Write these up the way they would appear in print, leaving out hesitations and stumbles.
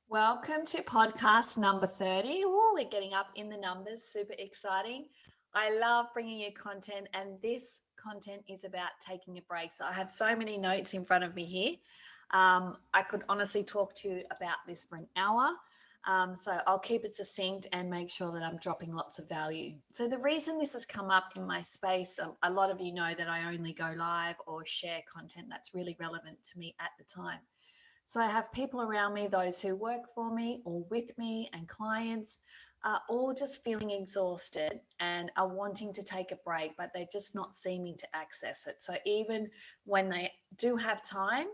Welcome to podcast number 30. Ooh, we're getting up in the numbers, super exciting. I love bringing you content, and this content is about taking a break. So, I have so many notes in front of me here. I could honestly talk to you about this for an hour. So, I'll keep it succinct and make sure that I'm dropping lots of value. So, the reason this has come up in my space, a lot of you know that I only go live or share content that's really relevant to me at the time. So I have people around me, those who work for me or with me, and clients are all just feeling exhausted and are wanting to take a break, but they're just not seeming to access it. So even when they do have time,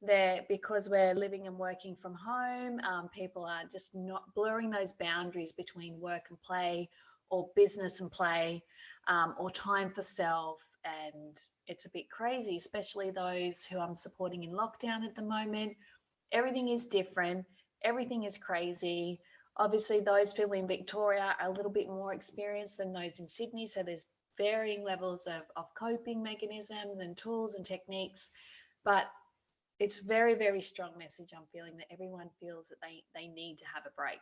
they're because we're living and working from home, people are just not blurring those boundaries between work and play or business and play, or time for self. And it's a bit crazy, especially those who I'm supporting in lockdown at the moment. Everything is different, everything is crazy. Obviously, those people in Victoria are a little bit more experienced than those in Sydney. So there's varying levels of coping mechanisms and tools and techniques. But it's very, very strong message I'm feeling that everyone feels that they need to have a break.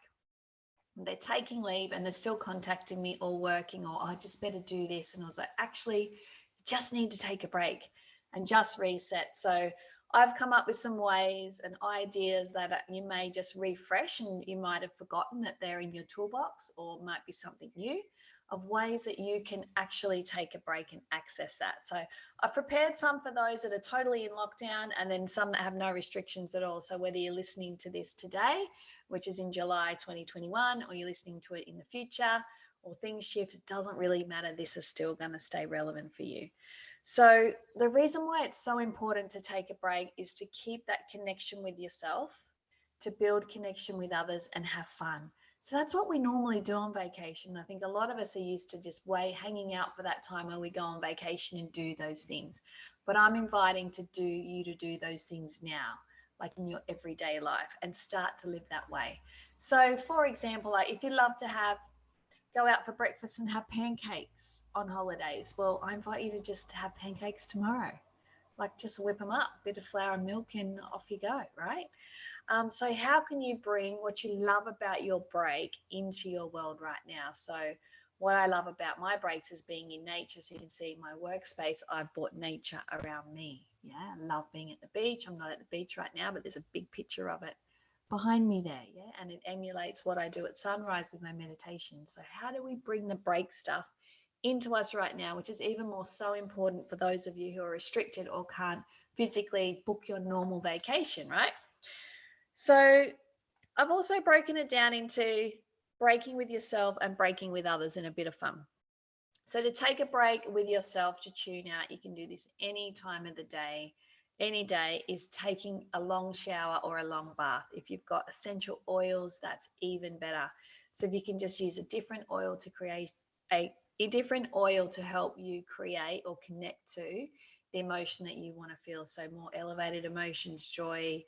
They're taking leave and they're still contacting me or working, or I just better do this. And I was like, actually, you just need to take a break and just reset. So I've come up with some ways and ideas that you may just refresh, and you might have forgotten that they're in your toolbox, or might be something new, of ways that you can actually take a break and access that. So I've prepared some for those that are totally in lockdown, and then some that have no restrictions at all. So whether you're listening to this today, which is in July 2021, or you're listening to it in the future, or things shift, it doesn't really matter. This is still going to stay relevant for you. So, the reason why it's so important to take a break is to keep that connection with yourself, to build connection with others, and have fun. So, that's what we normally do on vacation. I think a lot of us are used to just hanging out for that time when we go on vacation and do those things. But I'm inviting you to do those things now, like in your everyday life, and start to live that way. So, for example, like if you love to go out for breakfast and have pancakes on holidays, well, I invite you to just have pancakes tomorrow. Like just whip them up, bit of flour and milk, and off you go, right? So, how can you bring what you love about your break into your world right now? So, what I love about my breaks is being in nature. So, you can see my workspace, I've brought nature around me. Yeah, I love being at the beach. I'm not at the beach right now, but there's a big picture of it behind me there. Yeah, and it emulates what I do at sunrise with my meditation. So, how do we bring the break stuff into us right now, which is even more so important for those of you who are restricted or can't physically book your normal vacation, right? So I've also broken it down into breaking with yourself and breaking with others in a bit of fun. So to take a break with yourself, to tune out, you can do this any time of the day. Any day is taking a long shower or a long bath. If you've got essential oils, that's even better. So if you can just use a different oil to create a different oil to help you create or connect to the emotion that you want to feel. So more elevated emotions, joy,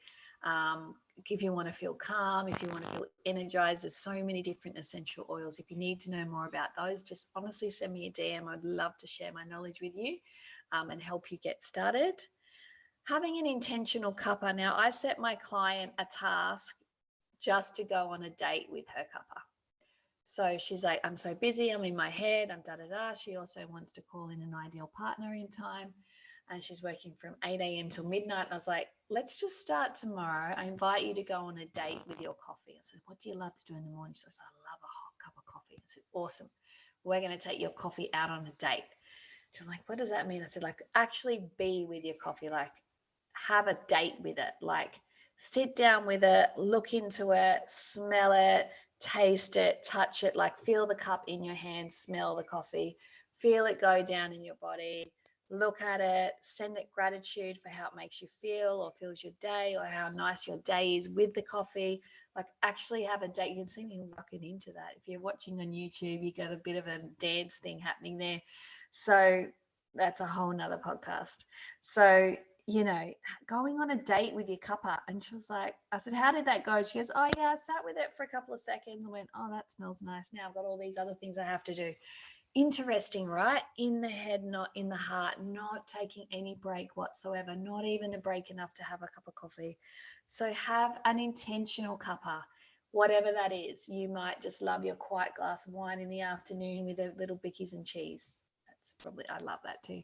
if you want to feel calm, if you want to feel energized, there's so many different essential oils. If you need to know more about those, just honestly send me a DM. I'd love to share my knowledge with you, and help you get started. Having an intentional cuppa. Now, I set my client a task just to go on a date with her cuppa. So she's like, I'm so busy, I'm in my head, I'm da da da. She also wants to call in an ideal partner in time. And she's working from 8 a.m. till midnight. And I was like, let's just start tomorrow. I invite you to go on a date with your coffee. I said, what do you love to do in the morning? She says, I love a hot cup of coffee. I said, awesome. We're going to take your coffee out on a date. She's like, what does that mean? I said, like, actually be with your coffee, like, have a date with it, like, sit down with it, look into it, smell it, taste it, touch it, like, feel the cup in your hand, smell the coffee, feel it go down in your body, look at it, send it gratitude for how it makes you feel or feels your day, or how nice your day is with the coffee. Like, actually have a date. You can see me rocking into that. If you're watching on YouTube, you got a bit of a dance thing happening there. So that's a whole nother podcast. So, going on a date with your cuppa. And she was like, I said, how did that go? She goes, oh, yeah, I sat with it for a couple of seconds and went, oh, that smells nice. Now I've got all these other things I have to do. Interesting, right? In the head, not in the heart, not taking any break whatsoever, not even a break enough to have a cup of coffee. So have an intentional cuppa, whatever that is. You might just love your quiet glass of wine in the afternoon with a little bickies and cheese. That's probably, I love that too.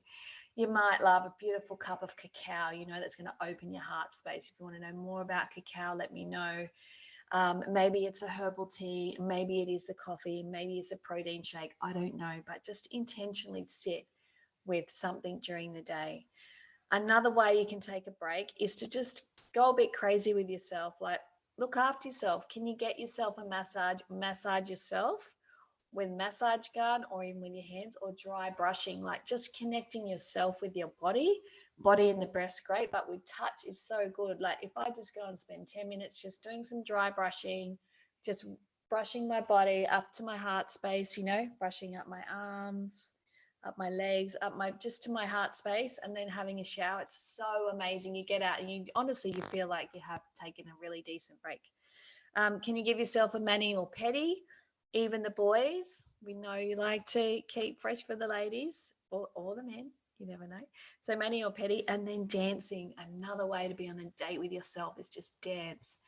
You might love a beautiful cup of cacao, that's going to open your heart space. If you want to know more about cacao, let me know. Maybe it's a herbal tea, maybe it is the coffee, maybe it's a protein shake. I don't know, but just intentionally sit with something during the day. Another way you can take a break is to just go a bit crazy with yourself. Like, look after yourself. Can you get yourself a massage yourself with massage gun or even with your hands, or dry brushing, like just connecting yourself with your body and the breast, great, but with touch is so good. Like if I just go and spend 10 minutes just doing some dry brushing, just brushing my body up to my heart space, brushing up my arms, up my legs, up my, just to my heart space, and then having a shower. It's so amazing. You get out and you honestly, you feel like you have taken a really decent break. Can you give yourself a mani or pedi? Even the boys, we know you like to keep fresh for the ladies or the men. You never know. So mani or pedi, and then dancing. Another way to be on a date with yourself is just dance.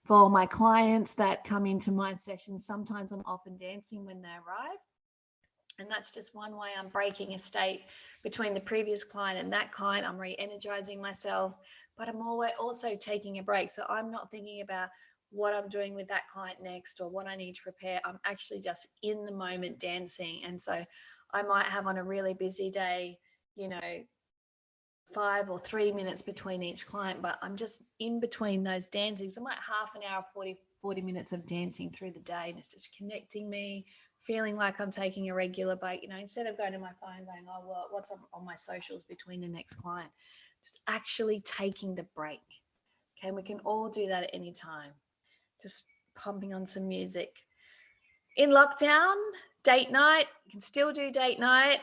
For my clients that come into my sessions, sometimes I'm often dancing when they arrive. And that's just one way I'm breaking a state between the previous client and that client. I'm re-energizing myself, but I'm also taking a break. So I'm not thinking about what I'm doing with that client next or what I need to prepare. I'm actually just in the moment dancing. And so I might have on a really busy day, 5 or 3 minutes between each client, but I'm just in between those dancings. I might half an hour, 40 minutes of dancing through the day, and it's just connecting me, feeling like I'm taking a regular break, instead of going to my phone going, oh, well, what's on my socials between the next client, just actually taking the break. Okay, and we can all do that at any time, just pumping on some music. In lockdown, date night, you can still do date night.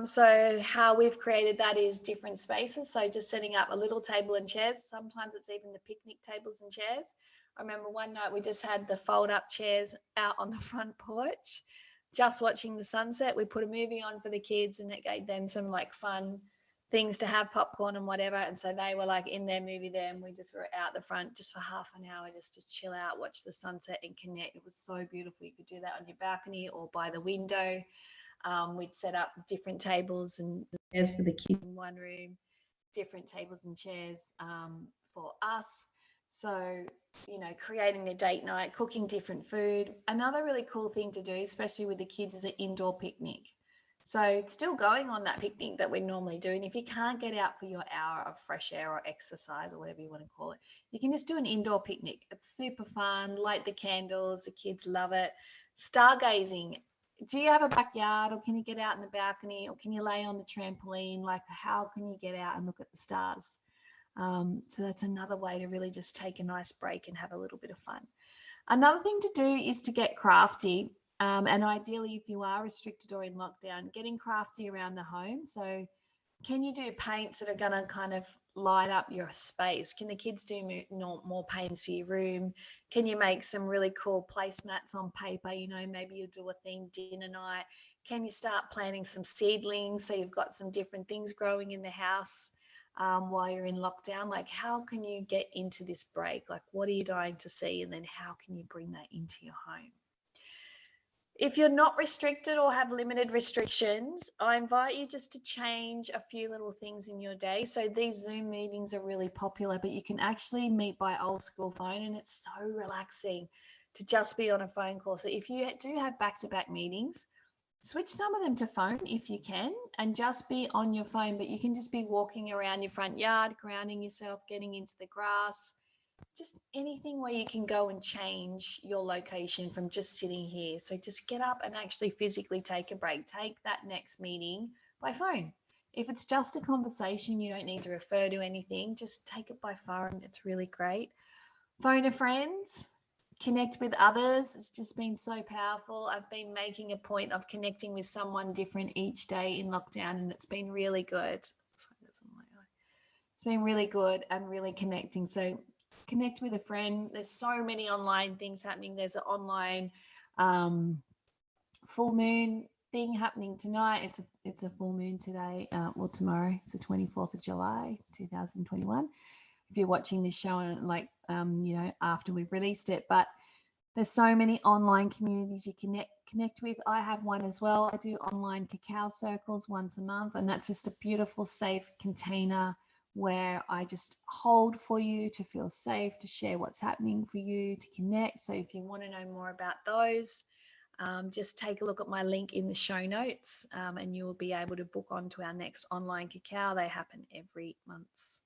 So how we've created that is different spaces. So just setting up a little table and chairs. Sometimes it's even the picnic tables and chairs. I remember one night we just had the fold up chairs out on the front porch, just watching the sunset. We put a movie on for the kids and it gave them some like fun things to have, popcorn and whatever. And so they were like in their movie there, and we just were out the front just for half an hour just to chill out, watch the sunset and connect. It was so beautiful. You could do that on your balcony or by the window. We'd set up different tables and chairs for the kids in one room, different tables and chairs for us. So, creating a date night, cooking different food. Another really cool thing to do, especially with the kids, is an indoor picnic. So still going on that picnic that we normally do. And if you can't get out for your hour of fresh air or exercise or whatever you want to call it, you can just do an indoor picnic. It's super fun. Light the candles. The kids love it. Stargazing. Do you have a backyard, or can you get out in the balcony, or can you lay on the trampoline? Like, how can you get out and look at the stars? So that's another way to really just take a nice break and have a little bit of fun. Another thing to do is to get crafty. And ideally, if you are restricted or in lockdown, getting crafty around the home. So can you do paints that are going to kind of light up your space? Can the kids do more paints for your room? Can you make some really cool placemats on paper? Maybe you'll do a themed dinner night. Can you start planting some seedlings so you've got some different things growing in the house while you're in lockdown? Like, how can you get into this break? Like, what are you dying to see? And then how can you bring that into your home? If you're not restricted or have limited restrictions, I invite you just to change a few little things in your day. So these Zoom meetings are really popular, but you can actually meet by old school phone, and it's so relaxing to just be on a phone call. So if you do have back-to-back meetings, switch some of them to phone if you can, and just be on your phone, but you can just be walking around your front yard, grounding yourself, getting into the grass, just anything where you can go and change your location from just sitting here. So just get up and actually physically take a break. Take that next meeting by phone. If it's just a conversation, you don't need to refer to anything. Just take it by phone. It's really great. Phone a friend, connect with others. It's just been so powerful. I've been making a point of connecting with someone different each day in lockdown, and it's been really good. It's been really good and really connecting. So connect with a friend. There's so many online things happening. There's an online full moon thing happening tonight. It's a full moon today. Well, tomorrow. It's the 24th of July, 2021. If you're watching this show and after we've released it, but there's so many online communities you connect with. I have one as well. I do online cacao circles once a month, and that's just a beautiful, safe container where I just hold for you to feel safe, to share what's happening for you, to connect. So if you want to know more about those, just take a look at my link in the show notes, and you will be able to book onto our next online cacao. They happen every month.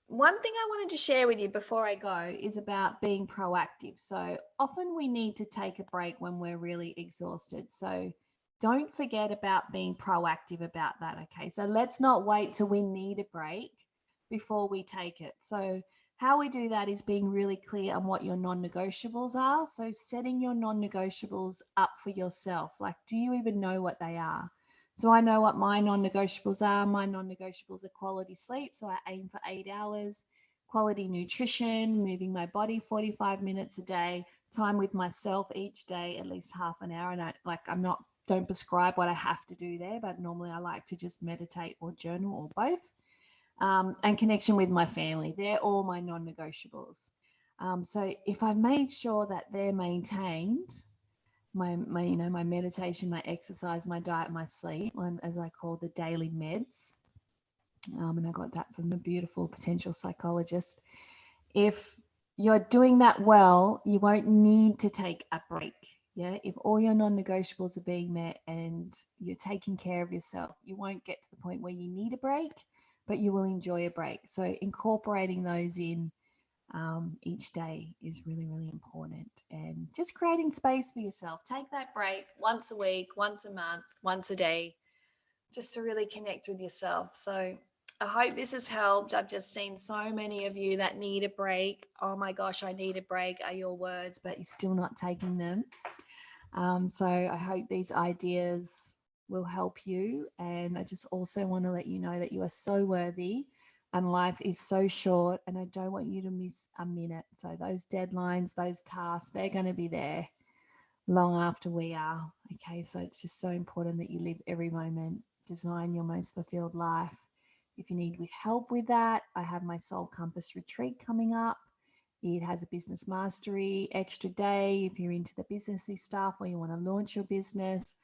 One thing I wanted to share with you before I go is about being proactive. So often we need to take a break when we're really exhausted. So don't forget about being proactive about that. Okay. So let's not wait till we need a break before we take it. So how we do that is being really clear on what your non-negotiables are. So setting your non-negotiables up for yourself. Like, do you even know what they are? So I know what my non-negotiables are. My non-negotiables are quality sleep. So I aim for 8 hours, quality nutrition, moving my body 45 minutes a day, time with myself each day, at least half an hour. And don't prescribe what I have to do there, but normally I like to just meditate or journal or both. And connection with my family. They're all my non-negotiables. So if I've made sure that they're maintained, my meditation, my exercise, my diet, my sleep, as I call the daily meds. And I got that from the beautiful potential psychologist. If you're doing that well, you won't need to take a break. Yeah. If all your non-negotiables are being met and you're taking care of yourself, you won't get to the point where you need a break, but you will enjoy a break. So incorporating those in each day is really, really important. And just creating space for yourself. Take that break once a week, once a month, once a day, just to really connect with yourself. So I hope this has helped. I've just seen so many of you that need a break. Oh my gosh, I need a break are your words, but you're still not taking them. So I hope these ideas will help you. And I just also want to let you know that you are so worthy and life is so short, and I don't want you to miss a minute. So those deadlines, those tasks, they're going to be there long after we are. Okay, so it's just so important that you live every moment, design your most fulfilled life. If you need help with that, I have my Soul Compass retreat coming up. It has a business mastery extra day if you're into the businessy stuff or you want to launch your business.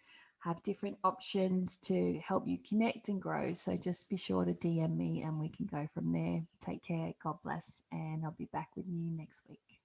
Have different options to help you connect and grow. So just be sure to DM me and we can go from there. Take care. God bless. And I'll be back with you next week.